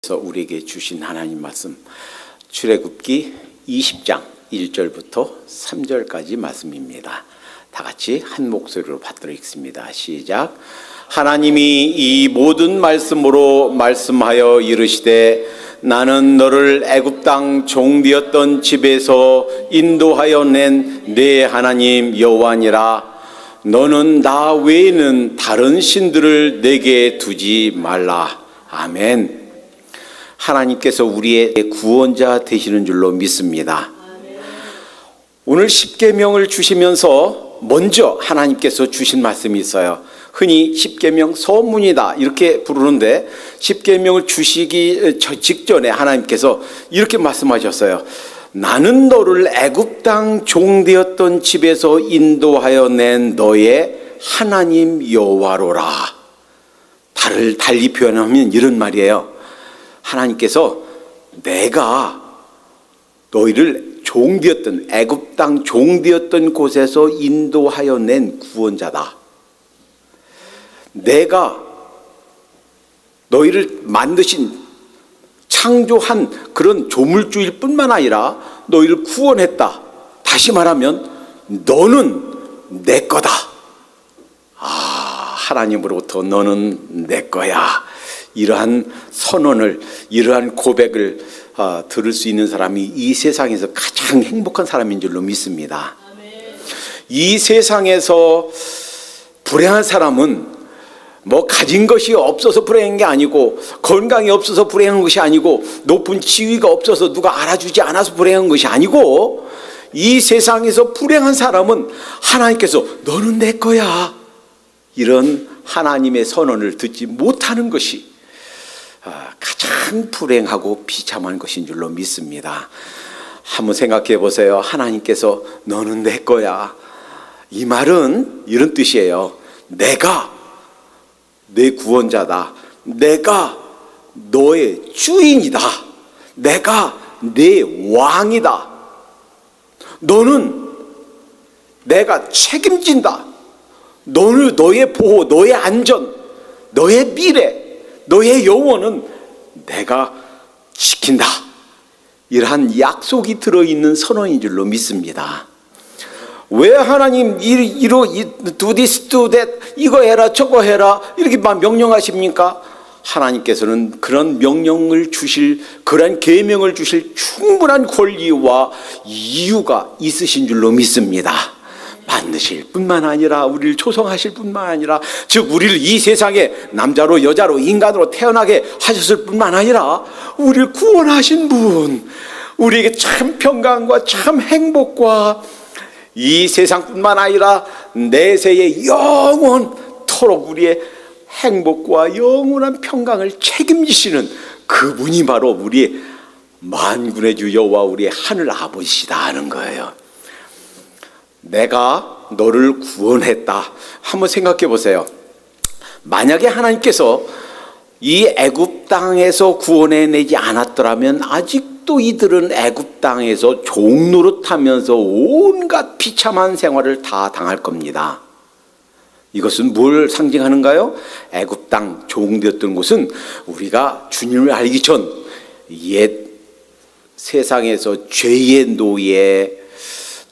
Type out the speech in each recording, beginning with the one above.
그래서 우리에게 주신 하나님 말씀 출애굽기 20장 1절부터 3절까지 말씀입니다. 다 같이 한 목소리로 받들어 읽습니다. 시작. 하나님이 이 모든 말씀으로 말씀하여 이르시되 나는 너를 애굽 땅 종되었던 집에서 인도하여 낸 네 하나님 여호와니라. 너는 나 외에는 다른 신들을 내게 두지 말라. 아멘. 하나님께서 우리의 구원자 되시는 줄로 믿습니다. 오늘 십계명을 주시면서 먼저 하나님께서 주신 말씀이 있어요. 흔히 십계명 서문이다 이렇게 부르는데 십계명을 주시기 직전에 하나님께서 이렇게 말씀하셨어요. 나는 너를 애굽 땅 종되었던 집에서 인도하여 낸 너의 하나님 여호와로라. 달리 표현하면 이런 말이에요. 하나님께서 내가 너희를 종되었던 애굽 땅 종되었던 곳에서 인도하여 낸 구원자다. 내가 너희를 만드신 창조한 그런 조물주일 뿐만 아니라 너희를 구원했다. 다시 말하면 너는 내 거다. 하나님으로부터 너는 내 거야. 이러한 선언을, 이러한 고백을 들을 수 있는 사람이 이 세상에서 가장 행복한 사람인 줄로 믿습니다. 이 세상에서 불행한 사람은 뭐 가진 것이 없어서 불행한 게 아니고, 건강이 없어서 불행한 것이 아니고, 높은 지위가 없어서 누가 알아주지 않아서 불행한 것이 아니고, 이 세상에서 불행한 사람은 하나님께서 너는 내 거야, 이런 하나님의 선언을 듣지 못하는 것이 가장 불행하고 비참한 것인 줄로 믿습니다. 한번 생각해 보세요. 하나님께서 너는 내 거야, 이 말은 이런 뜻이에요. 내가 내 구원자다. 내가 너의 주인이다. 내가 내 왕이다. 너는 내가 책임진다. 너의 보호, 너의 안전, 너의 미래, 너의 영혼은 내가 지킨다. 이러한 약속이 들어있는 선언인 줄로 믿습니다. 왜 하나님 do this, do that, 이거 해라 저거 해라 이렇게 막 명령하십니까? 하나님께서는 그런 명령을 주실, 그런 계명을 주실 충분한 권리와 이유가 있으신 줄로 믿습니다. 만드실 뿐만 아니라 우리를 초성하실 뿐만 아니라, 즉 우리를 이 세상에 남자로 여자로 인간으로 태어나게 하셨을 뿐만 아니라 우리를 구원하신 분, 우리에게 참 평강과 참 행복과 이 세상뿐만 아니라 내세의 영원토록 우리의 행복과 영원한 평강을 책임지시는 그분이 바로 우리의 만군의 주 여호와 우리의 하늘 아버지시다 하는 거예요. 내가 너를 구원했다. 한번 생각해 보세요. 만약에 하나님께서 이 애굽 땅에서 구원해내지 않았더라면 아직도 이들은 애굽 땅에서 종노릇하면서 온갖 비참한 생활을 다 당할 겁니다. 이것은 뭘 상징하는가요? 애굽 땅 종되었던 곳은 우리가 주님을 알기 전 옛 세상에서 죄의 노예,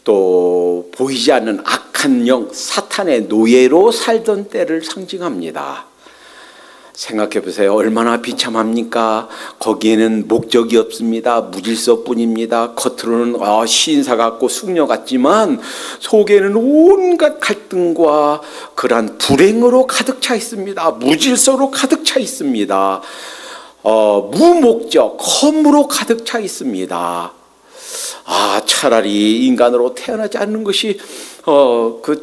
또 보이지 않는 악한 영 사탄의 노예로 살던 때를 상징합니다. 생각해 보세요. 얼마나 비참합니까? 거기에는 목적이 없습니다. 무질서뿐입니다. 겉으로는 시인사 같고 숙녀 같지만 속에는 온갖 갈등과 그러한 불행으로 가득 차 있습니다. 무질서로 가득 차 있습니다. 무목적 허무로 가득 차 있습니다. 차라리 인간으로 태어나지 않는 것이 그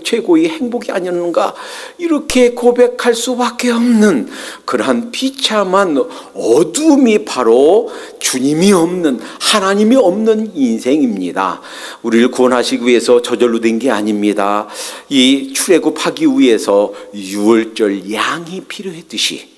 최고의 행복이 아니었는가, 이렇게 고백할 수밖에 없는 그러한 비참한 어둠이 바로 주님이 없는, 하나님이 없는 인생입니다. 우리를 구원하시기 위해서 저절로 된 게 아닙니다. 이 출애굽하기 위해서 유월절 양이 필요했듯이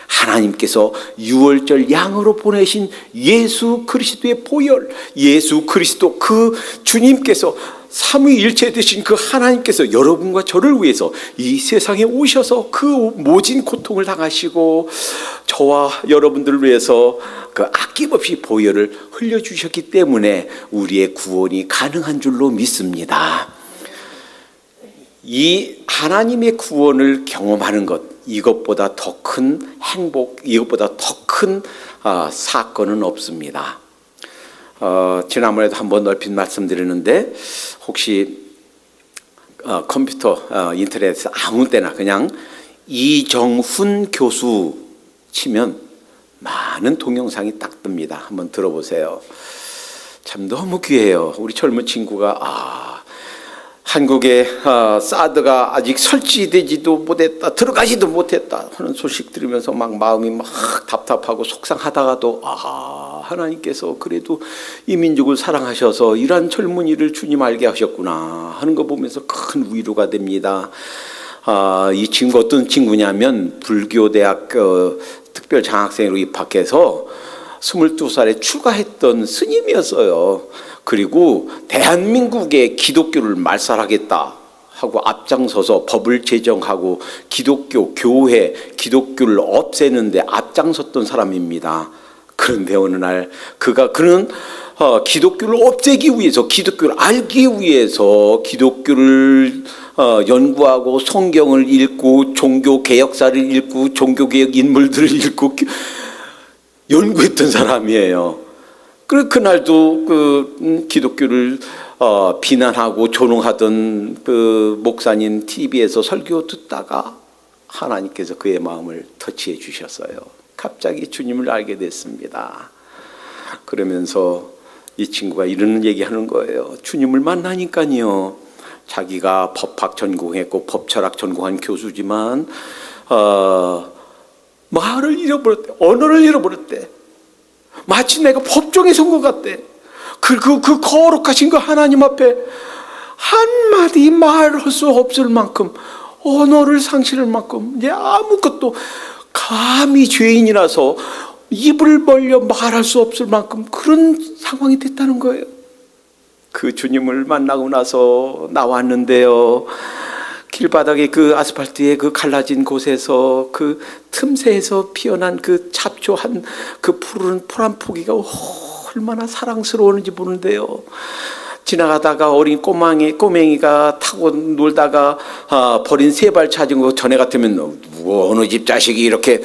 하나님께서 유월절 양으로 보내신 예수 그리스도의 보혈, 예수 그리스도 그 주님께서 삼위일체 되신 그 하나님께서 여러분과 저를 위해서 이 세상에 오셔서 그 모진 고통을 당하시고 저와 여러분들을 위해서 그 아낌없이 보혈을 흘려주셨기 때문에 우리의 구원이 가능한 줄로 믿습니다. 이 하나님의 구원을 경험하는 것, 이것보다 더 큰 행복, 이것보다 더 큰 사건은 없습니다. 지난번에도 한번 넓힌 말씀드렸는데 혹시 컴퓨터 인터넷에서 아무 때나 그냥 이정훈 교수 치면 많은 동영상이 딱 뜹니다. 한번 들어보세요. 참 너무 귀해요. 우리 젊은 친구가 한국의 사드가 아직 설치되지도 못했다, 들어가지도 못했다 하는 소식 들으면서 막 마음이 막 답답하고 속상하다가도 하나님께서 그래도 이 민족을 사랑하셔서 이러한 젊은이를 주님 알게 하셨구나 하는 거 보면서 큰 위로가 됩니다. 이 친구 어떤 친구냐면 불교대학교 특별 장학생으로 입학해서 22살에 출가했던 스님이었어요. 그리고 대한민국의 기독교를 말살하겠다 하고 앞장서서 법을 제정하고 기독교, 교회, 기독교를 없애는데 앞장섰던 사람입니다. 그런데 어느 날 그는 기독교를 없애기 위해서, 기독교를 알기 위해서 기독교를 연구하고 성경을 읽고 종교개혁사를 읽고 종교개혁 인물들을 읽고 연구했던 사람이에요. 그날도 기독교를 비난하고 조롱하던 그 목사님 TV에서 설교 듣다가 하나님께서 그의 마음을 터치해 주셨어요. 갑자기 주님을 알게 됐습니다. 그러면서 이 친구가 이런 얘기하는 거예요. 주님을 만나니까요, 자기가 법학 전공했고 법철학 전공한 교수지만 말을 잃어버렸대. 언어를 잃어버렸대. 마치 내가 법정에 선 것 같대. 그 거룩하신 그 하나님 앞에 한마디 말할 수 없을 만큼, 언어를 상실할 만큼, 이제 아무것도, 감히 죄인이라서 입을 벌려 말할 수 없을 만큼 그런 상황이 됐다는 거예요. 그 주님을 만나고 나서 나왔는데요, 길바닥에 그 아스팔트에 그 갈라진 곳에서 그 틈새에서 피어난 그 잡초한 그 푸른 풀한 포기가 얼마나 사랑스러웠는지 보는데요, 지나가다가 어린 꼬맹이가 타고 놀다가 버린 세발 자전거 전에 같으면 어느 집 자식이 이렇게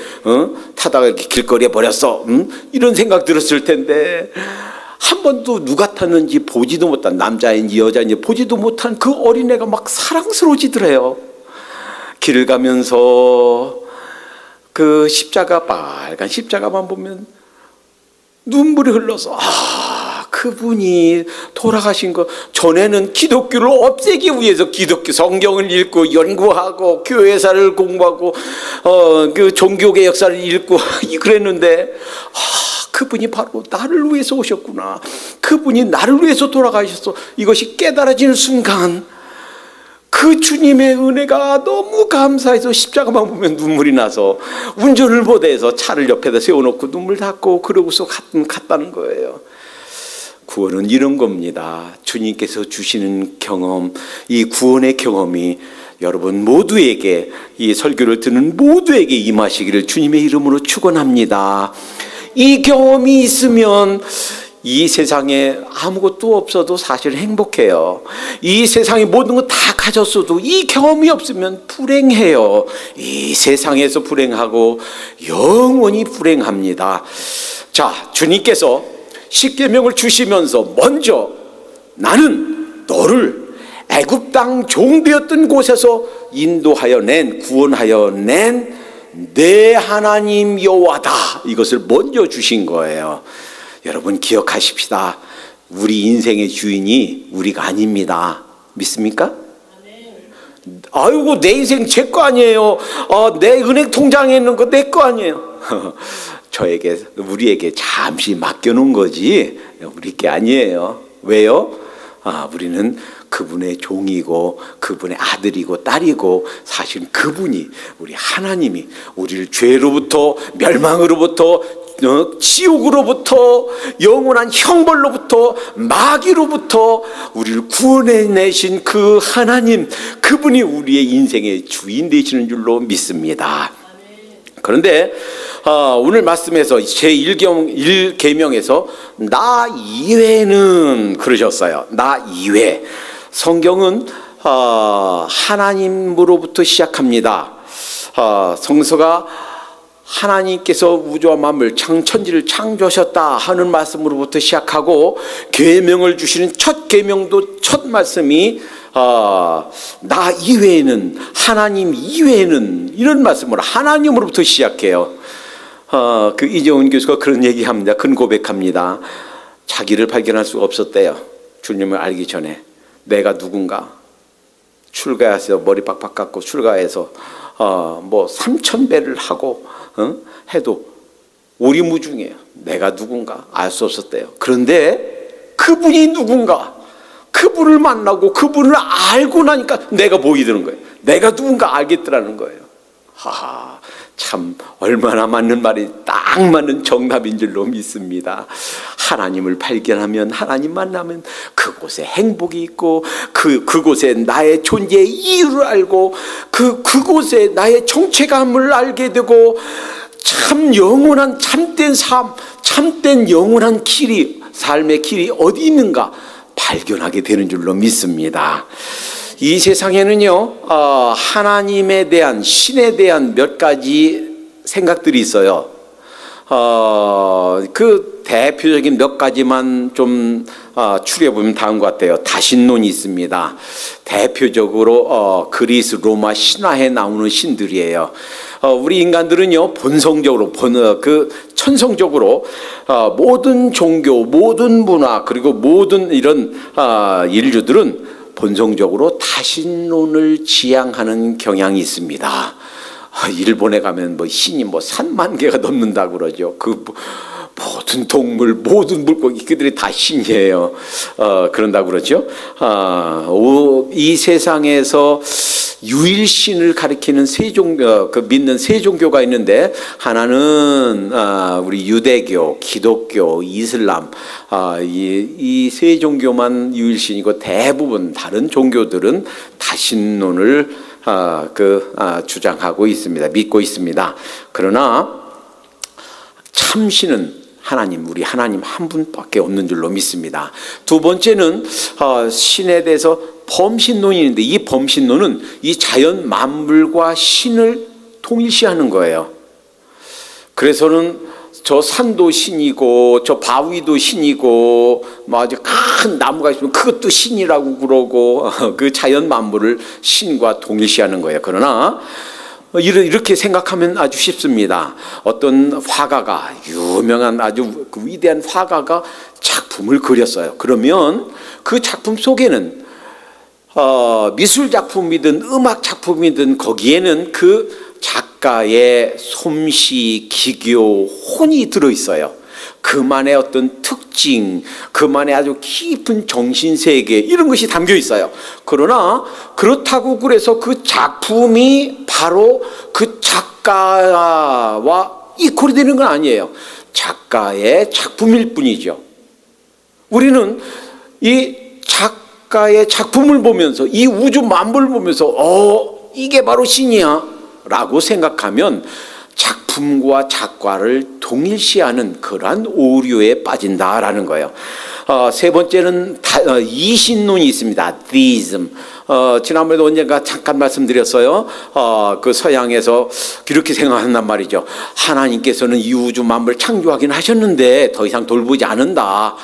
타다가 이렇게 길거리에 버렸어, 이런 생각 들었을 텐데, 한 번도 누가 탔는지 보지도 못한, 남자인지 여자인지 보지도 못한 그 어린애가 막 사랑스러워지더래요. 길을 가면서 그 십자가, 빨간 십자가만 보면 눈물이 흘러서, 그분이 돌아가신 거, 전에는 기독교를 없애기 위해서 기독교 성경을 읽고 연구하고 교회사를 공부하고 그 종교계 역사를 읽고 그랬는데, 그분이 바로 나를 위해서 오셨구나, 그분이 나를 위해서 돌아가셨어, 이것이 깨달아지는 순간 그 주님의 은혜가 너무 감사해서 십자가만 보면 눈물이 나서 운전을 못해서 차를 옆에다 세워놓고 눈물 닦고 그러고서 갔다는 거예요. 구원은 이런 겁니다. 주님께서 주시는 경험, 이 구원의 경험이 여러분 모두에게, 이 설교를 듣는 모두에게 임하시기를 주님의 이름으로 축원합니다. 이 경험이 있으면 이 세상에 아무것도 없어도 사실 행복해요. 이 세상에 모든 거 다 가졌어도 이 경험이 없으면 불행해요. 이 세상에서 불행하고 영원히 불행합니다. 자, 주님께서 십계명을 주시면서 먼저 나는 너를 애굽 땅 종되었던 곳에서 인도하여 낸, 구원하여 낸 내 하나님 여호와다, 이것을 먼저 주신 거예요. 여러분 기억하십시다. 우리 인생의 주인이 우리가 아닙니다. 믿습니까? 아이고, 내 인생 제 거 아니에요. 내 은행 통장에 있는 거 내 거 아니에요. 저에게, 우리에게 잠시 맡겨놓은 거지 우리 게 아니에요. 왜요? 우리는 그분의 종이고 그분의 아들이고 딸이고, 사실 그분이, 우리 하나님이 우리를 죄로부터, 멸망으로부터, 지옥으로부터, 영원한 형벌로부터, 마귀로부터 우리를 구원해내신 그 하나님, 그분이 우리의 인생의 주인 되시는 줄로 믿습니다. 그런데 오늘 말씀에서 제1계명에서 나 이외는 그러셨어요. 나 이외. 성경은 하나님으로부터 시작합니다. 성서가 하나님께서 우주와 만물 천지를 창조하셨다 하는 말씀으로부터 시작하고, 계명을 주시는 첫 계명도 첫 말씀이 나 이외에는, 하나님 이외에는, 이런 말씀으로 하나님으로부터 시작해요. 그 이정훈 교수가 그런 얘기합니다. 그런 고백합니다. 자기를 발견할 수가 없었대요. 주님을 알기 전에. 내가 누군가, 출가해서 머리 빡빡 깎고 출가해서 뭐 3,000배를 하고 해도 오리무중이에요. 내가 누군가 알 수 없었대요. 그런데 그분이 누군가, 그분을 만나고 그분을 알고 나니까 내가 보이더는 거예요. 내가 누군가 알겠더라는 거예요. 하하, 참 얼마나 맞는 말이, 딱 맞는 정답인 줄로 믿습니다. 하나님을 발견하면, 하나님 만나면 그곳에 행복이 있고, 그곳에 나의 존재의 이유를 알고, 그곳에 나의 정체감을 알게 되고, 참 영원한 참된 삶, 참된 영원한 길이, 삶의 길이 어디 있는가 발견하게 되는 줄로 믿습니다. 이 세상에는요, 하나님에 대한, 신에 대한 몇 가지 생각들이 있어요. 그 대표적인 몇 가지만 좀 추려보면 다음과 같아요. 다신론이 있습니다. 대표적으로 그리스, 로마 신화에 나오는 신들이에요. 우리 인간들은요, 본성적으로, 천성적으로 모든 종교, 모든 문화, 그리고 모든 이런 인류들은 본성적으로 다신론을 지향하는 경향이 있습니다. 일본에 가면 뭐 신이 뭐 3만 개가 넘는다고 그러죠. 그 모든 동물, 모든 물고기, 그들이 다 신이에요. 그런다고 그러죠. 이 세상에서 유일신을 가리키는 믿는 세 종교가 있는데, 하나는 우리 유대교, 기독교, 이슬람, 이 세 종교만 유일신이고, 대부분 다른 종교들은 다신론을 주장하고 있습니다. 믿고 있습니다. 그러나 참신은 하나님, 우리 하나님 한 분밖에 없는 줄로 믿습니다. 두 번째는 신에 대해서 범신론이 있는데, 이 범신론은 이 자연 만물과 신을 동일시하는 거예요. 그래서는 저 산도 신이고, 저 바위도 신이고, 뭐 아주 큰 나무가 있으면 그것도 신이라고 그러고, 그 자연 만물을 신과 동일시하는 거예요. 그러나 이렇게 생각하면 아주 쉽습니다. 어떤 화가가, 유명한 아주 위대한 화가가 작품을 그렸어요. 그러면 그 작품 속에는 미술 작품이든 음악 작품이든 거기에는 그 작가의 솜씨, 기교, 혼이 들어있어요. 그만의 어떤 특징, 그만의 아주 깊은 정신세계, 이런 것이 담겨 있어요. 그러나 그렇다고 그래서 그 작품이 바로 그 작가와 이퀄이 되는 건 아니에요. 작가의 작품일 뿐이죠. 우리는 이 작가의 작품을 보면서, 이 우주 만물을 보면서 이게 바로 신이야 라고 생각하면 작품과 작가를 동일시하는 그러한 오류에 빠진다라는 거예요. 세 번째는 이신론이 있습니다. Theism. 지난번에도 언젠가 잠깐 말씀드렸어요. 그 서양에서 이렇게 생각한단 말이죠. 하나님께서는 이 우주 만물 창조하긴 하셨는데 더 이상 돌보지 않는다.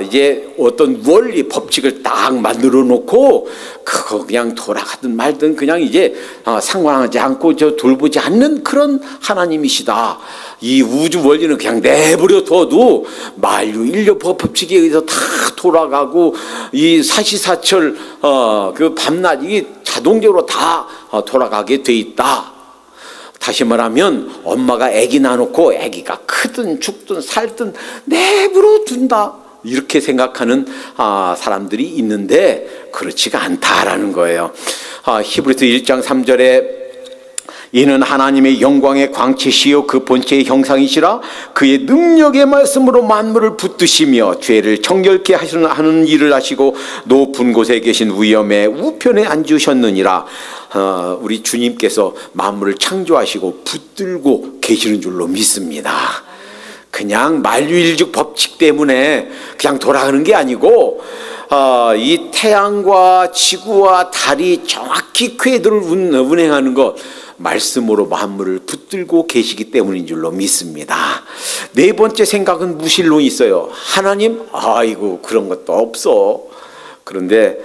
이제 어떤 원리 법칙을 딱 만들어 놓고 그거 그냥 돌아가든 말든 그냥 이제 상관하지 않고 저 돌보지 않는 그런 하나님이시다. 이 우주 원리는 그냥 내버려 둬도 만유 인류 법칙에 의해서 다 돌아가고, 이 사시사철 그 밤낮 이 자동적으로 다 돌아가게 돼 있다. 다시 말하면 엄마가 아기 낳아놓고 아기가 크든 죽든 살든 내버려 둔다, 이렇게 생각하는 사람들이 있는데 그렇지가 않다라는 거예요. 히브리서 1장 3절에 이는 하나님의 영광의 광채시요 그 본체의 형상이시라. 그의 능력의 말씀으로 만물을 붙드시며 죄를 정결케 하는 일을 하시고 높은 곳에 계신 위엄의 우편에 앉으셨느니라. 우리 주님께서 만물을 창조하시고 붙들고 계시는 줄로 믿습니다. 그냥 만유일즉 법칙 때문에 그냥 돌아가는 게 아니고 이 태양과 지구와 달이 정확히 궤도를 운행하는 것, 말씀으로 만물을 붙들고 계시기 때문인 줄로 믿습니다. 네 번째 생각은 무신론이 있어요. 하나님? 아이고 그런 것도 없어. 그런데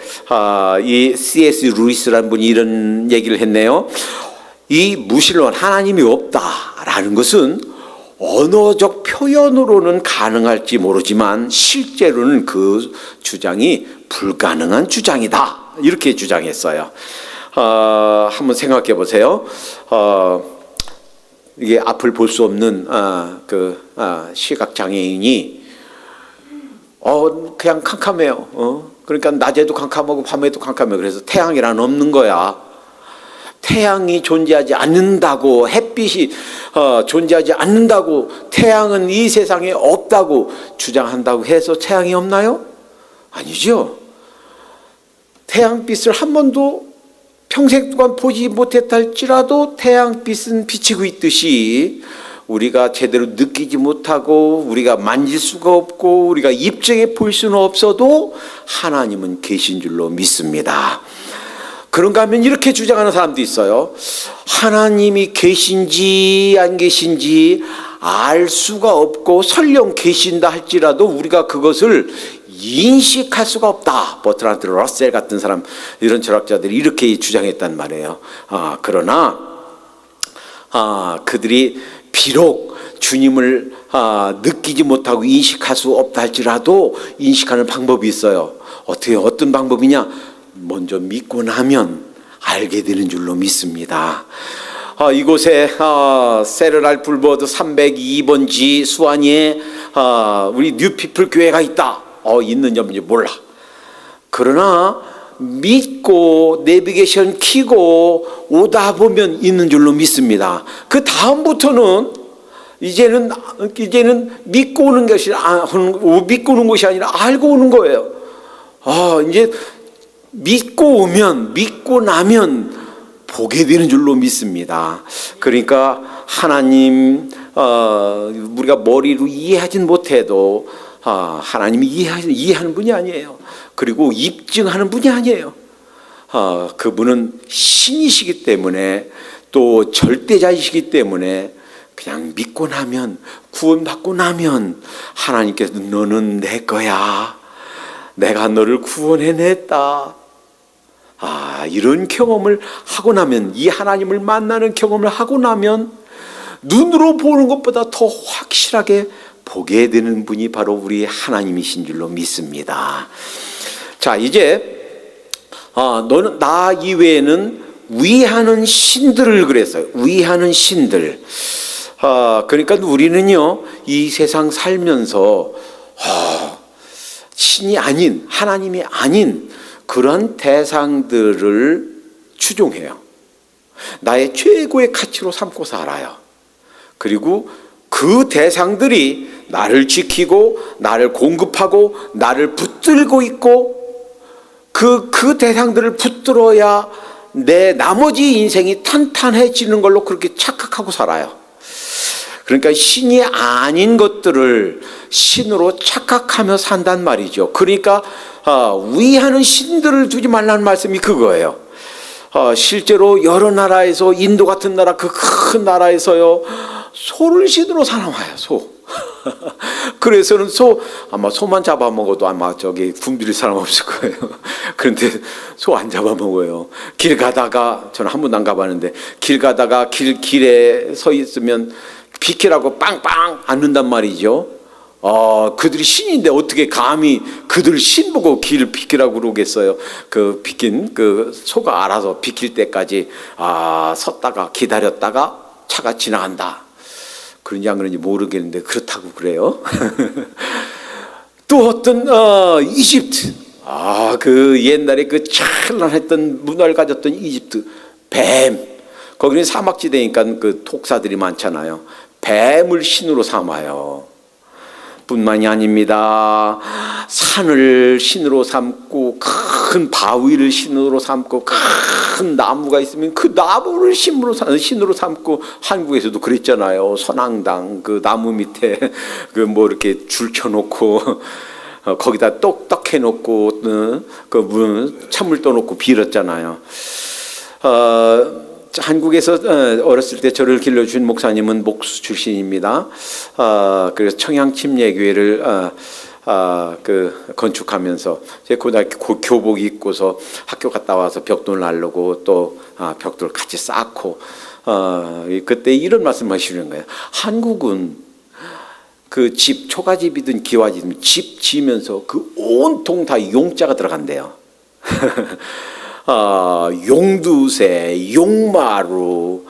이 C.S. 루이스라는 분이 이런 얘기를 했네요. 이 무신론, 하나님이 없다라는 것은 언어적 표현으로는 가능할지 모르지만 실제로는 그 주장이 불가능한 주장이다, 이렇게 주장했어요. 한번 생각해 보세요. 이게 앞을 볼 수 없는 시각 장애인이 그냥 캄캄해요. 그러니까 낮에도 캄캄하고 밤에도 캄캄해요. 그래서 태양이란 없는 거야. 태양이 존재하지 않는다고, 햇빛이 존재하지 않는다고, 태양은 이 세상에 없다고 주장한다고 해서 태양이 없나요? 아니죠. 태양빛을 한 번도 평생 동안 보지 못했다 할지라도 태양빛은 비치고 있듯이 우리가 제대로 느끼지 못하고 우리가 만질 수가 없고 우리가 입증해 볼 수는 없어도 하나님은 계신 줄로 믿습니다. 그런가 하면 이렇게 주장하는 사람도 있어요. 하나님이 계신지 안 계신지 알 수가 없고 설령 계신다 할지라도 우리가 그것을 인식할 수가 없다. 버트란드 러셀 같은 사람, 이런 철학자들이 이렇게 주장했단 말이에요. 그러나 그들이 비록 주님을 느끼지 못하고 인식할 수 없다 할지라도 인식하는 방법이 있어요. 어떤 방법이냐? 먼저 믿고 나면 알게 되는 줄로 믿습니다. 이곳에 세르랄 불버드 302번지 수완이에 우리 뉴피플 교회가 있다. 있는지 없는지 몰라. 그러나 믿고 내비게이션 켜고 오다 보면 있는 줄로 믿습니다. 그 다음부터는 이제는 믿고 오는 것이 믿고 오는 것이 아니라 알고 오는 거예요. 이제 믿고 나면 보게 되는 줄로 믿습니다. 그러니까 하나님, 우리가 머리로 이해하진 못해도 하나님이 이해하는 분이 아니에요. 그리고 입증하는 분이 아니에요. 그분은 신이시기 때문에, 또 절대자이시기 때문에 그냥 믿고 나면, 구원받고 나면 하나님께서 너는 내 거야, 내가 너를 구원해냈다, 이런 경험을 하고 나면, 이 하나님을 만나는 경험을 하고 나면 눈으로 보는 것보다 더 확실하게 보게 되는 분이 바로 우리 하나님이신 줄로 믿습니다. 자, 이제 너는 나 이외에는 위하는 신들을 그랬어요. 위하는 신들. 그러니까 우리는요, 이 세상 살면서 신이 아닌, 하나님이 아닌 그런 대상들을 추종해요. 나의 최고의 가치로 삼고 살아요. 그리고 그 대상들이 나를 지키고 나를 공급하고 나를 붙들고 있고, 그 대상들을 붙들어야 내 나머지 인생이 탄탄해지는 걸로 그렇게 착각하고 살아요. 그러니까 신이 아닌 것들을 신으로 착각하며 산단 말이죠. 그러니까 위하는 신들을 두지 말라는 말씀이 그거예요. 실제로 여러 나라에서, 인도 같은 나라, 그 큰 나라에서요, 소를 신으로 살아와요. 소. 그래서는 아마 소만 잡아먹어도 아마 굶주릴 사람 없을 거예요. 그런데 소 안 잡아먹어요. 길 가다가, 저는 한 번도 안 가봤는데, 길 가다가 길에 서 있으면 비키라고 빵빵 앉는단 말이죠. 그들이 신인데 어떻게 감히 그들 신 보고 길을 비키라고 그러겠어요. 그 비킨 그 소가 알아서 비킬 때까지 섰다가 기다렸다가 차가 지나간다. 그런지 안 그런지 모르겠는데 그렇다고 그래요. 또 어떤 이집트, 그 옛날에 그 찬란했던 문화를 가졌던 이집트, 뱀, 거기는 사막지대니까 그 독사들이 많잖아요. 뱀을 신으로 삼아요. 뿐만이 아닙니다. 산을 신으로 삼고 큰 바위를 신으로 삼고 큰 나무가 있으면 그 나무를 신으로 삼고, 한국에서도 그랬잖아요. 선앙당 그 나무 밑에 그 뭐 이렇게 줄 켜놓고 거기다 똑딱 해놓고 그 찬물 떠놓고 빌었잖아요. 한국에서 어렸을 때 저를 길러준 목사님은 목수 출신입니다. 그래서 청양침례교회를 건축하면서 제 고등학교 교복 입고서 학교 갔다 와서 벽돌 나르고 또 벽돌 같이 쌓고 그때 이런 말씀하시는 거예요. 한국은 그 집 초가집이든 기와집이든 집 지으면서 그 온통 다 용자가 들어간대요. 용두새, 용마루,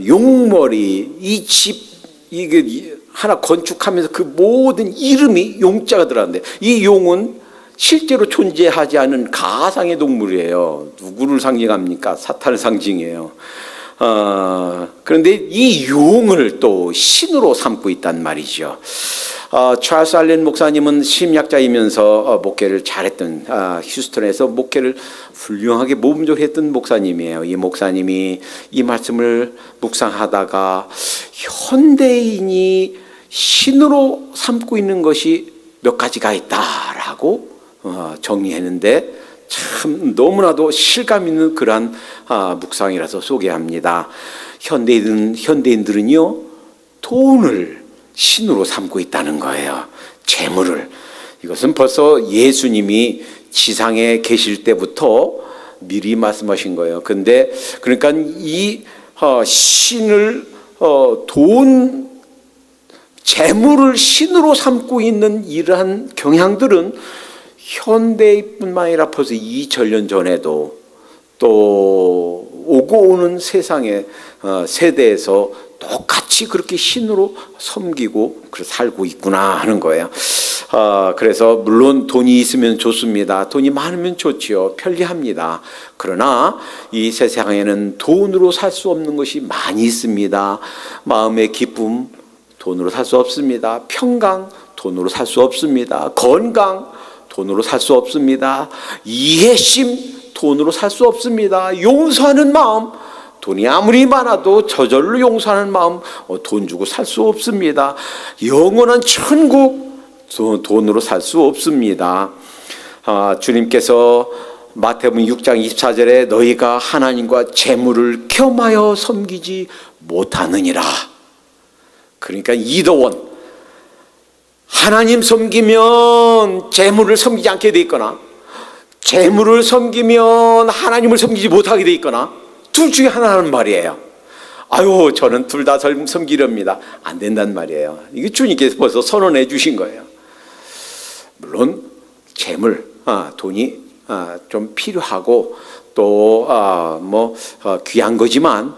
용머리, 이 집 이게 하나 건축하면서 그 모든 이름이 용자가 들어간대. 이 용은 실제로 존재하지 않은 가상의 동물이에요. 누구를 상징합니까? 사탄을 상징해요. 그런데 이 용을 또 신으로 삼고 있단 말이죠. 찰스 알렌 목사님은 심리학자이면서 목회를 잘했던, 휴스턴에서 목회를 훌륭하게 모범적으로 했던 목사님이에요. 이 목사님이 이 말씀을 묵상하다가 현대인이 신으로 삼고 있는 것이 몇 가지가 있다라고 정리했는데, 참 너무나도 실감 있는 그러한 묵상이라서 소개합니다. 현대인들은요, 돈을 신으로 삼고 있다는 거예요. 재물을. 이것은 벌써 예수님이 지상에 계실 때부터 미리 말씀하신 거예요. 근데 그러니까 이 신을 재물을 신으로 삼고 있는 이러한 경향들은 현대뿐만 아니라 벌써 2000년 전에도 또 오고 오는 세상의 세대에서 똑같이 그렇게 신으로 섬기고 살고 있구나 하는 거예요. 그래서 물론 돈이 있으면 좋습니다. 돈이 많으면 좋지요. 편리합니다. 그러나 이 세상에는 돈으로 살 수 없는 것이 많이 있습니다. 마음의 기쁨, 돈으로 살 수 없습니다. 평강, 돈으로 살 수 없습니다. 건강, 돈으로 살 수 없습니다. 이해심, 돈으로 살 수 없습니다. 용서하는 마음, 돈이 아무리 많아도 저절로 용서하는 마음, 돈 주고 살 수 없습니다. 영원한 천국, 돈으로 살 수 없습니다. 주님께서 마태복음 6장 24절에 너희가 하나님과 재물을 겸하여 섬기지 못하느니라. 그러니까 이더원, 하나님 섬기면 재물을 섬기지 않게 돼 있거나, 재물을 섬기면 하나님을 섬기지 못하게 돼 있거나, 둘 중에 하나는 말이에요. 아유, 저는 둘 다 섬기렵니다. 안 된단 말이에요. 이게 주님께서 벌써 선언해 주신 거예요. 물론 재물, 돈이 좀 필요하고 또 귀한 거지만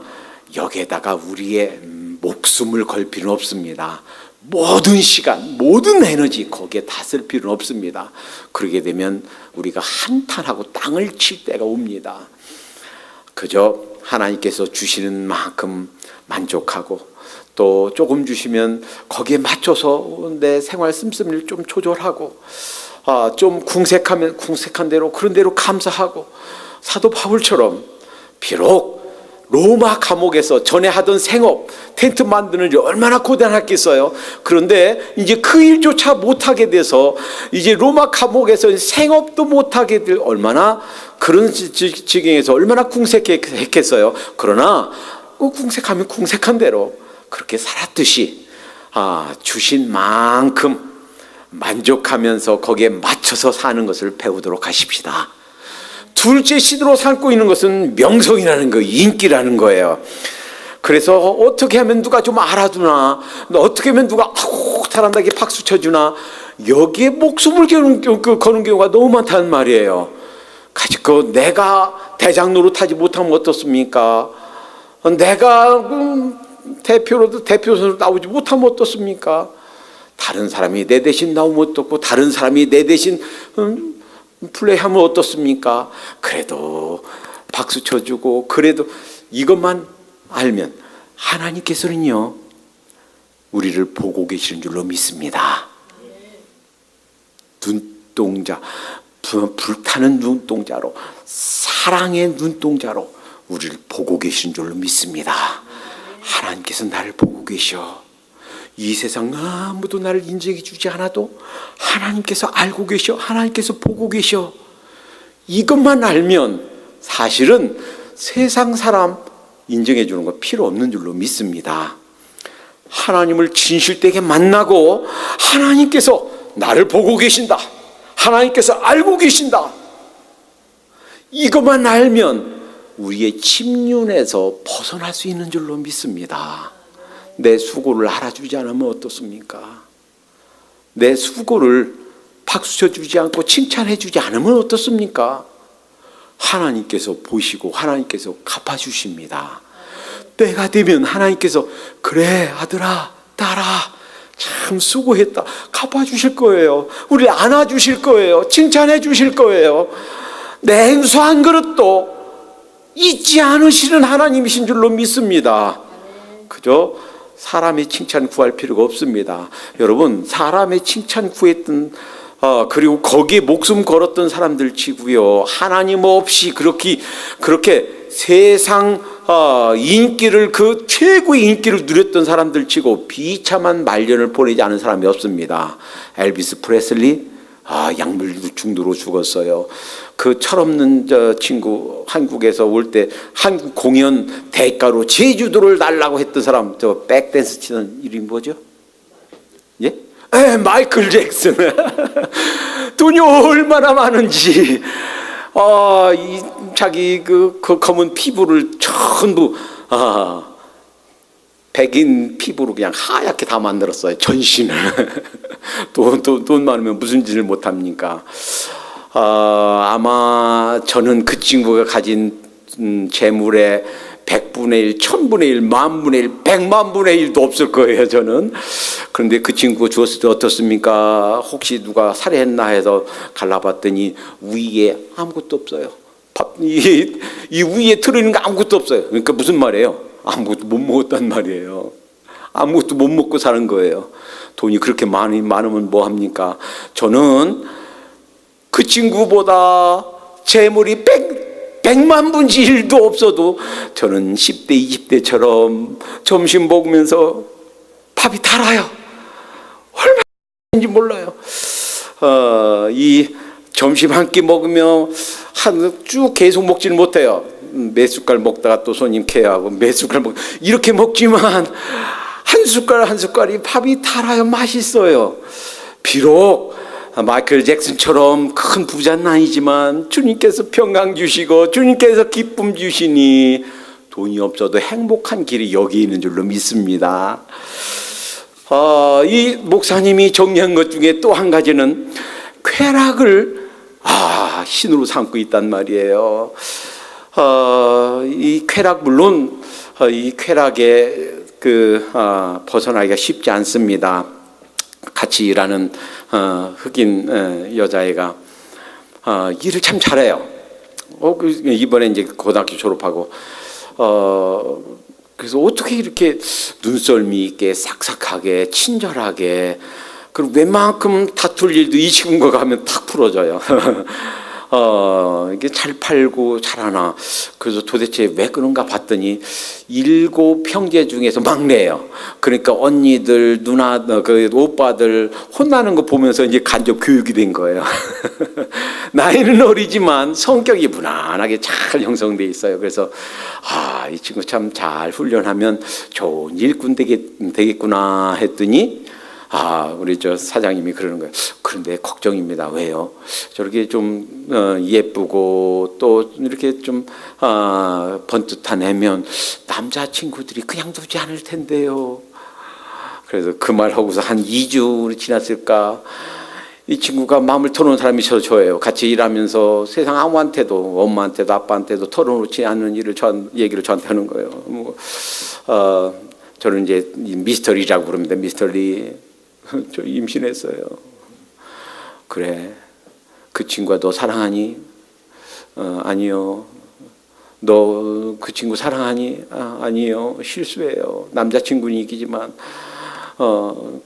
여기에다가 우리의 목숨을 걸 필요는 없습니다. 모든 시간, 모든 에너지 거기에 다 쓸 필요는 없습니다. 그러게 되면 우리가 한탄하고 땅을 칠 때가 옵니다. 그저 하나님께서 주시는 만큼 만족하고 또 조금 주시면 거기에 맞춰서 내 생활 씀씀이를 좀 조절하고 좀 궁색한 대로 그런 대로 감사하고, 사도 바울처럼 비록 로마 감옥에서 전에 하던 생업, 텐트 만드는 일 얼마나 고단했겠어요. 그런데 이제 그 일조차 못하게 돼서 이제 로마 감옥에서 생업도 못하게 될, 얼마나 그런 지경에서 얼마나 궁색했겠어요. 그러나 궁색하면 궁색한 대로 그렇게 살았듯이 주신 만큼 만족하면서 거기에 맞춰서 사는 것을 배우도록 하십시다. 둘째 신으로 삼고 있는 것은 명성이라는 거, 인기라는 거예요. 그래서 어떻게 하면 누가 좀 알아주나, 어떻게 하면 누가 잘한다 이렇게 박수 쳐주나, 여기에 목숨을 거는 경우가 너무 많다는 말이에요. 가지고 내가 대장 노릇하지 못하면 어떻습니까? 내가 대표선으로 나오지 못하면 어떻습니까? 다른 사람이 내 대신 나오면 어떻고, 다른 사람이 내 대신 플레이하면 어떻습니까? 그래도 박수 쳐주고 그래도 이것만 알면 하나님께서는요 우리를 보고 계시는 줄로 믿습니다. 눈동자, 불타는 눈동자로, 사랑의 눈동자로 우리를 보고 계시는 줄로 믿습니다. 하나님께서 나를 보고 계셔. 이 세상 아무도 나를 인정해 주지 않아도 하나님께서 알고 계셔. 하나님께서 보고 계셔. 이것만 알면 사실은 세상 사람 인정해 주는 거 필요 없는 줄로 믿습니다. 하나님을 진실되게 만나고 하나님께서 나를 보고 계신다. 하나님께서 알고 계신다. 이것만 알면 우리의 침륜에서 벗어날 수 있는 줄로 믿습니다. 내 수고를 알아주지 않으면 어떻습니까? 내 수고를 박수 쳐주지 않고 칭찬해 주지 않으면 어떻습니까? 하나님께서 보시고 하나님께서 갚아주십니다. 때가 되면 하나님께서 그래 아들아 딸아 참 수고했다 갚아주실 거예요. 우리 안아주실 거예요. 칭찬해 주실 거예요. 냉수한 그릇도 잊지 않으시는 하나님이신 줄로 믿습니다. 그죠? 사람의 칭찬 구할 필요가 없습니다. 여러분 사람의 칭찬 구했던 그리고 거기에 목숨 걸었던 사람들 치고요. 하나님 없이 그렇게 세상 인기를 그 최고의 인기를 누렸던 사람들 치고 비참한 말년을 보내지 않은 사람이 없습니다. 엘비스 프레슬리 약물 중毒죽었어요. 그 철없는 저 친구 한국에서 올 때 한국 공연 대가로 제주도를 달라고 했던 사람 저 백댄스 치는 이름이 뭐죠? 예? 마이클 잭슨. 돈이 얼마나 많은지 자기 그 검은 피부를 전부 백인 피부로 그냥 하얗게 다 만들었어요. 전신을. 돈 많으면 무슨 짓을 못합니까? 아마 저는 그 친구가 가진 재물의 100분의 1, 1000분의 1, 10,000분의 1, 100만분의 1도 없을 거예요, 저는. 그런데 그 친구가 주었을 때 어떻습니까? 혹시 누가 살해했나 해서 갈라봤더니 위에 아무것도 없어요. 이 위에 들어있는 거 아무것도 없어요. 그러니까 무슨 말이에요? 아무것도 못 먹었단 말이에요. 아무것도 못 먹고 사는 거예요. 돈이 그렇게 많으면 뭐 합니까? 저는 그 친구보다 재물이 100만 분의 1도 없어도 저는 10대, 20대처럼 점심 먹으면서 밥이 달아요. 얼마인지 몰라요. 이 점심 한 끼 먹으면 쭉 계속 먹지는 못해요. 몇 숟갈 먹다가 또 손님 케어하고 몇 숟갈 이렇게 먹지만 한 숟갈 한 숟갈이 밥이 달아요. 맛있어요. 비록 마이클 잭슨처럼 큰 부자는 아니지만 주님께서 평강 주시고 주님께서 기쁨 주시니 돈이 없어도 행복한 길이 여기 있는 줄로 믿습니다. 이 목사님이 정리한 것 중에 또 한 가지는 쾌락을 신으로 삼고 있단 말이에요. 이 쾌락 물론 이 쾌락에 벗어나기가 쉽지 않습니다. 같이 일하는 흑인 여자애가 일을 참 잘해요. 이번에 이제 고등학교 졸업하고 그래서 어떻게 이렇게 눈썰미 있게 싹싹하게 친절하게 그리고 웬만큼 다툴 일도 이 친구가 가면 탁 풀어져요. 이게 잘 팔고 잘하나. 그래서 도대체 왜 그런가 봤더니 7 형제 중에서 막내예요. 그러니까 언니들, 누나, 그 오빠들 혼나는 거 보면서 이제 간접 교육이 된 거예요. 나이는 어리지만 성격이 무난하게 잘 형성돼 있어요. 그래서 이 친구 참 잘 훈련하면 좋은 일꾼 되겠구나 했더니 우리 저 사장님이 그러는 거예요. 그런데 걱정입니다. 왜요? 저렇게 좀 예쁘고 또 이렇게 좀 번듯한 애면 남자친구들이 그냥 두지 않을 텐데요. 그래서 그 말하고서 한 2주 지났을까 이 친구가 마음을 털어놓은 사람이 저예요. 같이 일하면서 세상 아무한테도 엄마한테도 아빠한테도 털어놓지 않는 얘기를 저한테 하는 거예요. 저는 이제 미스터리라고 부릅니다. 미스터리. 저 임신했어요. 그래, 그 친구가 너 사랑하니? 아니요. 너 그 친구 사랑하니? 아니요, 실수예요. 남자친구는 이기지만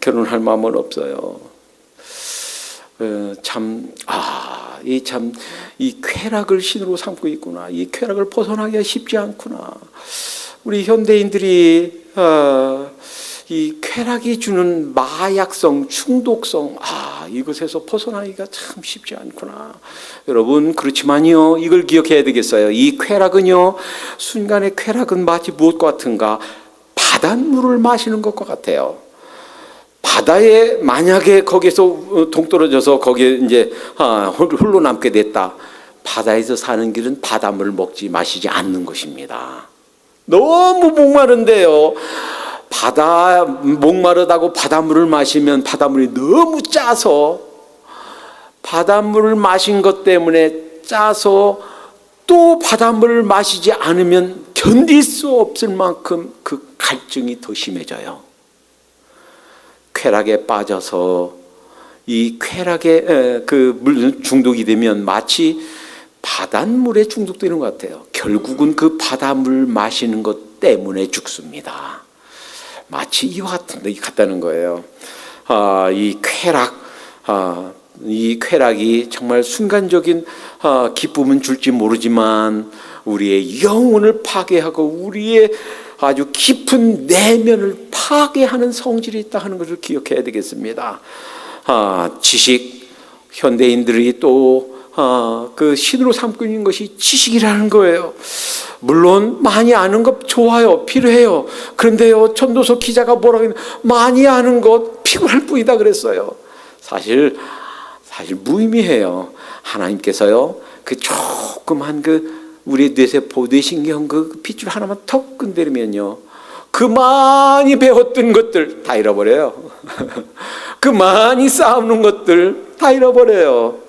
결혼할 마음은 없어요. 이 쾌락을 신으로 삼고 있구나. 이 쾌락을 벗어나기가 쉽지 않구나. 우리 현대인들이 이 쾌락이 주는 마약성, 중독성, 이것에서 벗어나기가 참 쉽지 않구나. 여러분, 그렇지만요, 이걸 기억해야 되겠어요. 이 쾌락은요, 순간의 쾌락은 마치 무엇과 같은가? 바닷물을 마시는 것과 같아요. 바다에 만약에 거기서 동떨어져서 거기에 이제 홀로 남게 됐다. 바다에서 사는 길은 바닷물을 먹지 마시지 않는 것입니다. 너무 목마른데요. 목마르다고 바닷물을 마시면 바닷물이 너무 짜서, 바닷물을 마신 것 때문에 짜서 또 바닷물을 마시지 않으면 견딜 수 없을 만큼 그 갈증이 더 심해져요. 쾌락에 빠져서 이 쾌락에 물 중독이 되면 마치 바닷물에 중독되는 것 같아요. 결국은 그 바닷물 마시는 것 때문에 죽습니다. 마치 이와 같다는 거예요. 이 쾌락이 정말 순간적인 기쁨은 줄지 모르지만 우리의 영혼을 파괴하고 우리의 아주 깊은 내면을 파괴하는 성질이 있다 하는 것을 기억해야 되겠습니다. 지식, 현대인들이 또 그 신으로 삼고 있는 것이 지식이라는 거예요. 물론 많이 아는 것 좋아요, 필요해요. 그런데요, 전도서 기자가 뭐라고 했냐면 많이 아는 것 피곤할 뿐이다 그랬어요. 사실 무의미해요. 하나님께서요, 그 조그만 우리 뇌세포, 뇌신경 그 핏줄 하나만 턱 건드리면요, 그 많이 배웠던 것들 다 잃어버려요. 그 많이 쌓아놓은 것들 다 잃어버려요.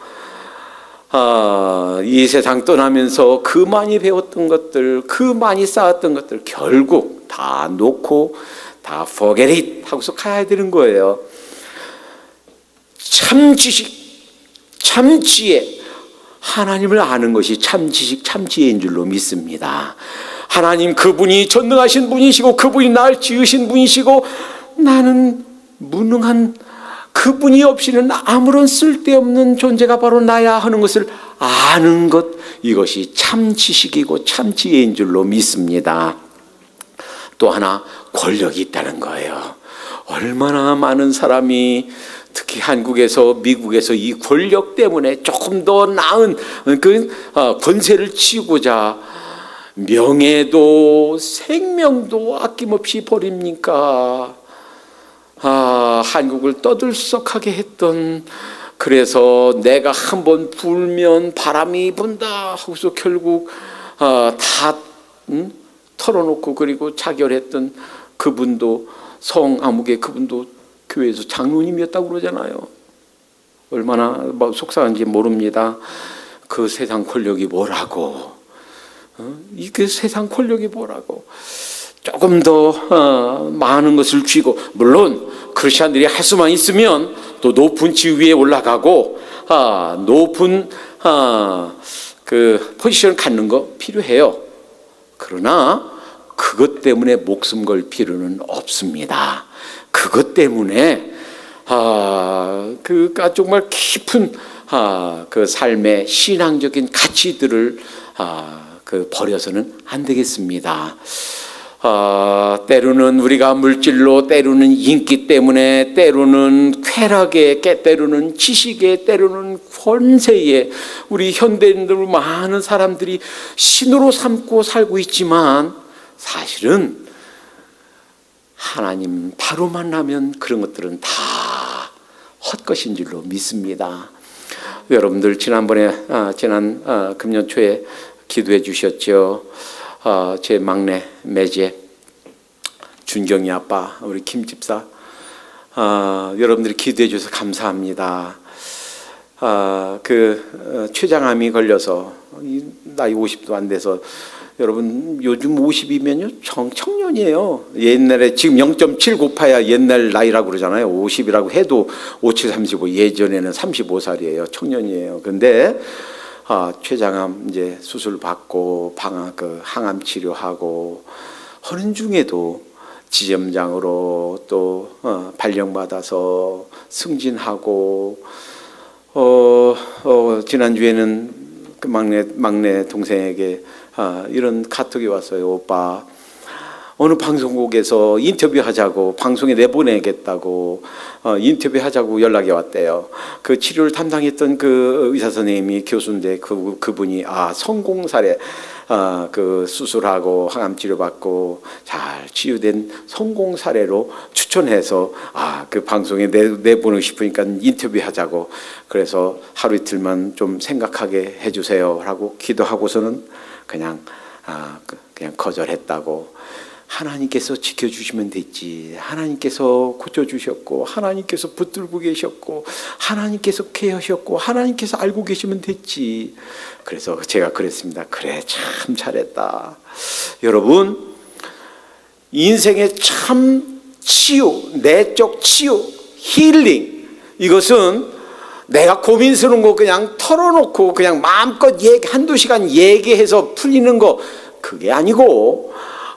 이 세상 떠나면서 그 많이 배웠던 것들, 그 많이 쌓았던 것들 결국 다 놓고 다 forget it 하고서 가야 되는 거예요. 참 지식, 참 지혜, 하나님을 아는 것이 참 지식, 참 지혜인 줄로 믿습니다. 하나님 그분이 전능하신 분이시고 그분이 날 지으신 분이시고 나는 무능한 그분이 없이는 아무런 쓸데없는 존재가 바로 나야 하는 것을 아는 것, 이것이 참 지식이고 참 지혜인 줄로 믿습니다. 또 하나, 권력이 있다는 거예요. 얼마나 많은 사람이 특히 한국에서 미국에서 이 권력 때문에 조금 더 나은 권세를 치고자 명예도 생명도 아낌없이 버립니까? 한국을 떠들썩하게 했던, 그래서 내가 한번 불면 바람이 분다 하고서 결국 다 털어놓고 그리고 자결했던 그분도, 성암흑의 그분도 교회에서 장로님이었다고 그러잖아요. 얼마나 속상한지 모릅니다. 그 세상 권력이 뭐라고, 이게 세상 권력이 뭐라고. 조금 더 많은 것을 쥐고, 물론 크리스천들이 할 수만 있으면 또 높은 지위에 올라가고 높은 그 포지션을 갖는 거 필요해요. 그러나 그것 때문에 목숨 걸 필요는 없습니다. 그것 때문에 그가 정말 깊은 그 삶의 신앙적인 가치들을 버려서는 안 되겠습니다. 때로는 우리가 물질로, 때로는 인기 때문에, 때로는 쾌락에, 때로는 지식에, 때로는 권세에 우리 현대인들 많은 사람들이 신으로 삼고 살고 있지만 사실은 하나님 바로 만나면 그런 것들은 다 헛것인 줄로 믿습니다. 여러분들 지난번에 지난 금년 초에 기도해 주셨죠. 제 막내 매제 준경이 아빠 우리 김 집사, 여러분들이 기도해 주셔서 감사합니다. 췌장암이 걸려서 나이 50도 안 돼서, 여러분 요즘 50이면요 청년이에요. 옛날에 지금 0.7 곱하야 옛날 나이라고 그러잖아요. 50이라고 해도 57, 35, 예전에는 35살이에요. 청년이에요. 근데 췌장암 이제 수술 받고 항암 치료하고 하는 중에도 지점장으로 또 발령받아서 승진하고 지난주에는 그 막내 동생에게 이런 카톡이 왔어요. 오빠, 어느 방송국에서 인터뷰하자고, 방송에 내보내겠다고 인터뷰하자고 연락이 왔대요. 그 치료를 담당했던 그 의사 선생님이 교수인데 그분이 성공 사례, 그 수술하고 항암 치료받고 잘 치유된 성공 사례로 추천해서 그 방송에 내보내고 싶으니까 인터뷰하자고, 그래서 하루 이틀만 좀 생각하게 해주세요라고 기도하고서는 그냥 거절했다고. 하나님께서 지켜주시면 됐지, 하나님께서 고쳐주셨고, 하나님께서 붙들고 계셨고, 하나님께서 케어하셨고, 하나님께서 알고 계시면 됐지. 그래서 제가 그랬습니다. 그래, 참 잘했다. 여러분, 인생의 참 치유, 내적 치유, 힐링, 이것은 내가 고민스러운 거 그냥 털어놓고 그냥 마음껏 한두 시간 얘기해서 풀리는 거, 그게 아니고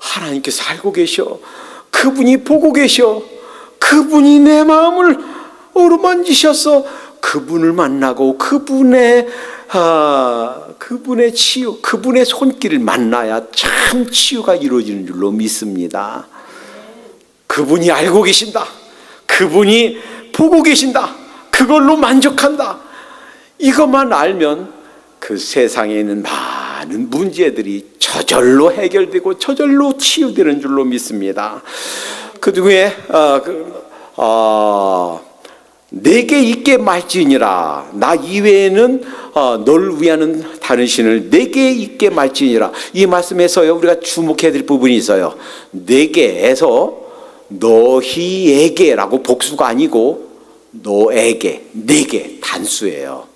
하나님께서 알고 계셔, 그분이 보고 계셔, 그분이 내 마음을 어루만지셔서 그분을 만나고 그분의 치유, 그분의 손길을 만나야 참 치유가 이루어지는 줄로 믿습니다. 그분이 알고 계신다, 그분이 보고 계신다, 그걸로 만족한다. 이것만 알면 그 세상에 있는 많은 문제들이 저절로 해결되고 저절로 치유되는 줄로 믿습니다. 그 중에 내게 있게 말지니라, 나 이외에는 널 위하는 다른 신을 내게 있게 말지니라. 이 말씀에서요, 우리가 주목해야 될 부분이 있어요. 내게에서 너희에게라고 복수가 아니고 너에게, 내게 단수예요.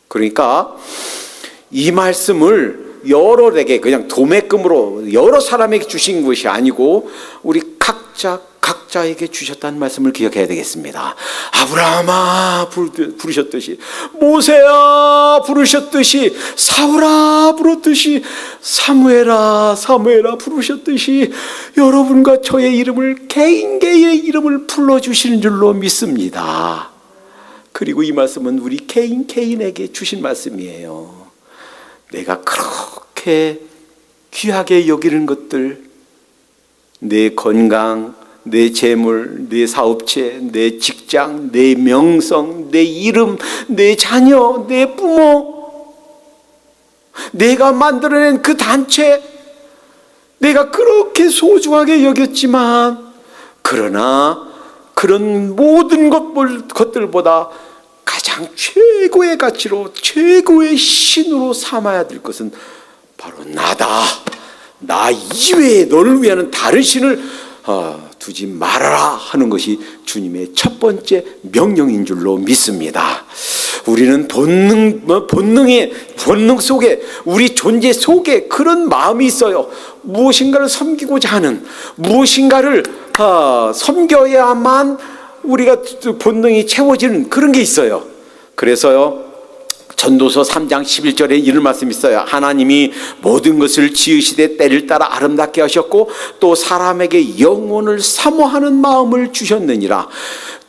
그러니까 이 말씀을 여러에게 그냥 도매금으로 여러 사람에게 주신 것이 아니고 우리 각자에게 주셨다는 말씀을 기억해야 되겠습니다. 아브라함아 부르셨듯이, 모세야 부르셨듯이, 사울아 부르듯이, 사무엘아 부르셨듯이 여러분과 저의 이름을, 개인의 이름을 불러주시는 줄로 믿습니다. 그리고 이 말씀은 우리 개인에게 주신 말씀이에요. 내가 그렇게 귀하게 여기는 것들, 내 건강, 내 재물, 내 사업체, 내 직장, 내 명성, 내 이름, 내 자녀, 내 부모, 내가 만들어낸 그 단체, 내가 그렇게 소중하게 여겼지만, 그러나 그런 모든 것들보다 가장 최고의 가치로, 최고의 신으로 삼아야 될 것은 바로 나다. 나 이외에 너를 위하는 다른 신을 두지 말아라 하는 것이 주님의 첫 번째 명령인 줄로 믿습니다. 우리는 본능 속에, 우리 존재 속에 그런 마음이 있어요. 무엇인가를 섬기고자 하는, 무엇인가를 섬겨야만 우리가 본능이 채워지는 그런 게 있어요. 그래서요, 전도서 3장 11절에 이런 말씀이 있어요. 하나님이 모든 것을 지으시되 때를 따라 아름답게 하셨고 또 사람에게 영혼을 사모하는 마음을 주셨느니라.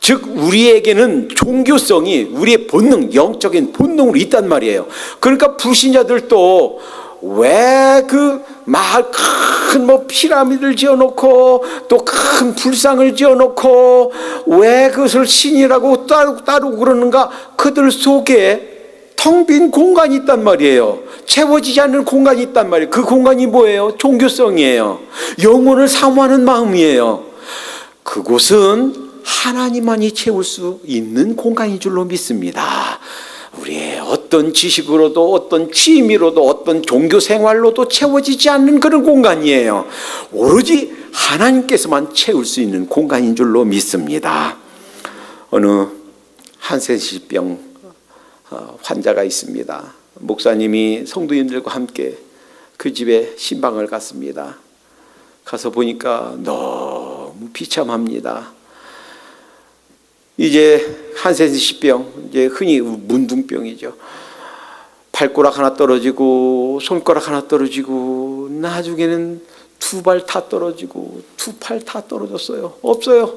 즉 우리에게는 종교성이 우리의 본능, 영적인 본능으로 있단 말이에요. 그러니까 불신자들도 왜 그 마을 큰 피라미드를 지어놓고 또 큰 불상을 지어놓고 왜 그것을 신이라고 따르고 그러는가? 그들 속에 텅 빈 공간이 있단 말이에요. 채워지지 않는 공간이 있단 말이에요. 그 공간이 뭐예요? 종교성이에요. 영혼을 사모하는 마음이에요. 그곳은 하나님만이 채울 수 있는 공간인 줄로 믿습니다. 우리의 어떤 지식으로도, 어떤 취미로도, 어떤 종교 생활로도 채워지지 않는 그런 공간이에요. 오로지 하나님께서만 채울 수 있는 공간인 줄로 믿습니다. 어느 한센시병 환자가 있습니다. 목사님이 성도님들과 함께 그 집에 신방을 갔습니다. 가서 보니까 너무 비참합니다. 이제 한센시병, 이제 흔히 문둥병이죠. 발가락 하나 떨어지고 손가락 하나 떨어지고 나중에는 두 발 다 떨어지고 두 팔 다 떨어졌어요. 없어요.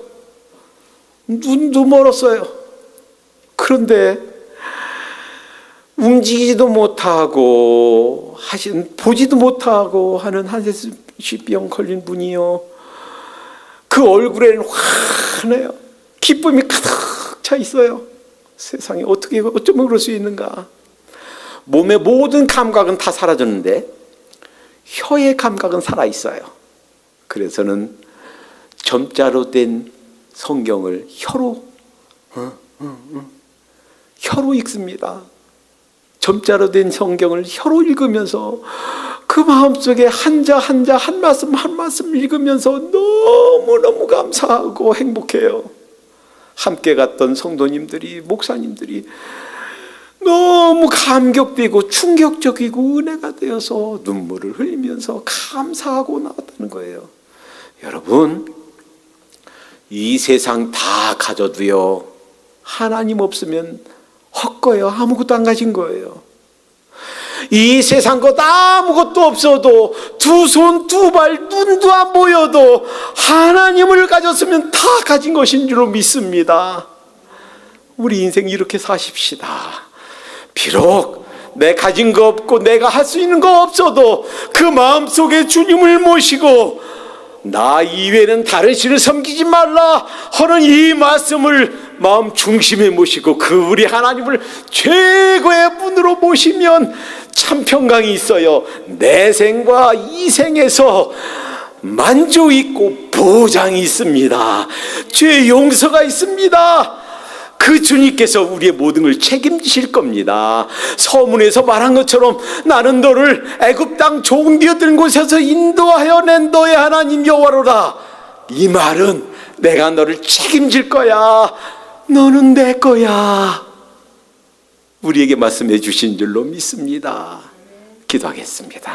눈도 멀었어요. 그런데 움직이지도 못하고 보지도 못하고 하는 한세시병 걸린 분이요, 그 얼굴에는 환해요. 기쁨이 가득 차 있어요. 세상에 어쩌면 그럴 수 있는가. 몸의 모든 감각은 다 사라졌는데 혀의 감각은 살아있어요. 그래서는 점자로 된 성경을 혀로 읽습니다. 점자로 된 성경을 혀로 읽으면서 그 마음속에 한자 한 말씀 읽으면서 너무너무 감사하고 행복해요. 함께 갔던 성도님들이, 목사님들이 너무 감격되고 충격적이고 은혜가 되어서 눈물을 흘리면서 감사하고 나왔다는 거예요. 여러분, 이 세상 다 가져도요, 하나님 없으면 헛거예요. 아무것도 안 가진 거예요. 이 세상 것 아무것도 없어도 두 손, 두 발, 눈도 안 보여도 하나님을 가졌으면 다 가진 것인 줄로 믿습니다. 우리 인생 이렇게 사십시다. 비록 내 가진 거 없고 내가 할 수 있는 거 없어도 그 마음속에 주님을 모시고 나 이외에는 다른 신을 섬기지 말라 하는 이 말씀을 마음 중심에 모시고 그 우리 하나님을 최고의 분으로 모시면 참 평강이 있어요. 내 생과 이 생에서 만족 있고 보장이 있습니다. 죄 용서가 있습니다. 그 주님께서 우리의 모든 걸 책임지실 겁니다. 서문에서 말한 것처럼 나는 너를 애굽 땅 종 되었던 곳에서 인도하여 낸 너의 하나님 여호와로라. 이 말은 내가 너를 책임질 거야. 너는 내 거야. 우리에게 말씀해 주신 줄로 믿습니다. 기도하겠습니다.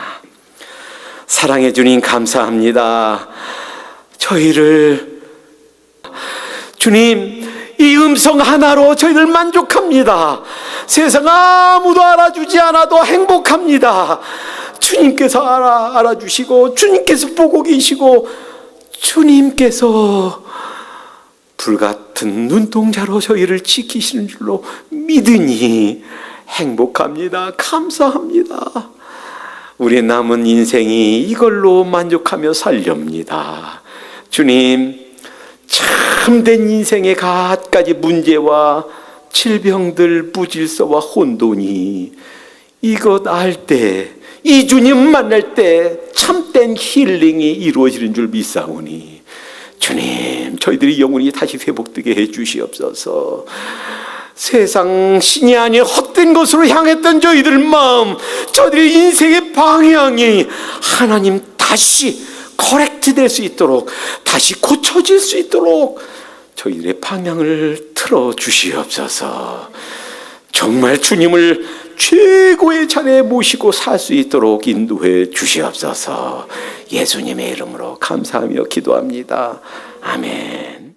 사랑해 주님 감사합니다. 저희를 주님 이 음성 하나로 저희를 만족합니다. 세상 아무도 알아주지 않아도 행복합니다. 주님께서 알아주시고 주님께서 보고 계시고 주님께서 불같은 눈동자로 저희를 지키시는 줄로 믿으니 행복합니다. 감사합니다. 우리 남은 인생이 이걸로 만족하며 살렵니다. 주님, 참된 인생의 갖가지 문제와 질병들, 무질서와 혼돈이 이것 알 때, 이 주님 만날 때 참된 힐링이 이루어지는 줄 믿사오니 주님, 저희들이 영혼이 다시 회복되게 해 주시옵소서. 세상 신이 아닌 헛된 것으로 향했던 저희들 마음, 저희들의 인생의 방향이 하나님 다시 커렉트 될 수 있도록, 다시 고쳐질 수 있도록 저희들의 방향을 틀어 주시옵소서. 정말 주님을 최고의 자리에 모시고 살 수 있도록 인도해 주시옵소서. 예수님의 이름으로 감사하며 기도합니다. 아멘.